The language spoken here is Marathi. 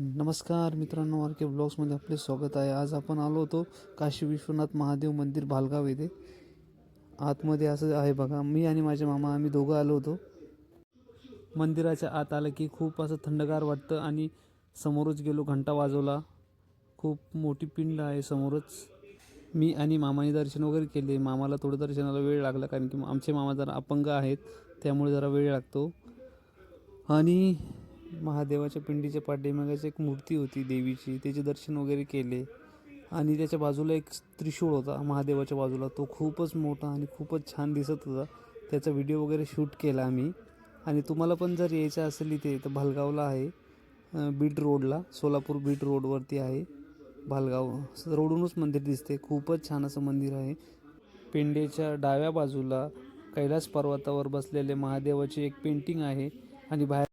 नमस्कार मित्रांनो, आर के ब्लॉग्समध्ये आपले स्वागत आहे. आज आपण आलो होतो काशी विश्वनाथ महादेव मंदिर भालगाव येथे. आतमध्ये असं आहे बघा, मी आणि माझे मामा आम्ही दोघं आलो होतो. मंदिराच्या आत आलं की खूप असं थंडगार वाटतं आणि समोरच गेलो, घंटा वाजवला. खूप मोठी पिंड आहे समोरच. मी आणि मामाने दर्शन वगैरे केले. मामाला थोडं दर्शनाला वेळ लागला, कारण की आमचे मामा जरा अपंग आहेत, त्यामुळे जरा वेळ लागतो. आणि महादेवाच्या पिंडीच्या पाठीमागेच एक मूर्ती होती देवीची, त्याचे दर्शन वगैरे केले. आणि त्याच्या बाजूला एक त्रिशूळ होता महादेवाच्या बाजूला, तो खूपच मोठा आणि खूपच छान दिसत होता. त्याचा व्हिडिओ वगैरे शूट केला आम्ही. आणि तुम्हाला पण जर यायचं असेल इथे तर भालगावला आहे, बीड रोडला, सोलापूर बीड रोडवरती आहे भालगाव. रोडूनच मंदिर दिसते, खूपच छान असं मंदिर आहे. पिंडीच्या डाव्या बाजूला कैलास पर्वतावर बसलेले महादेवाची एक पेंटिंग आहे आणि बाहेर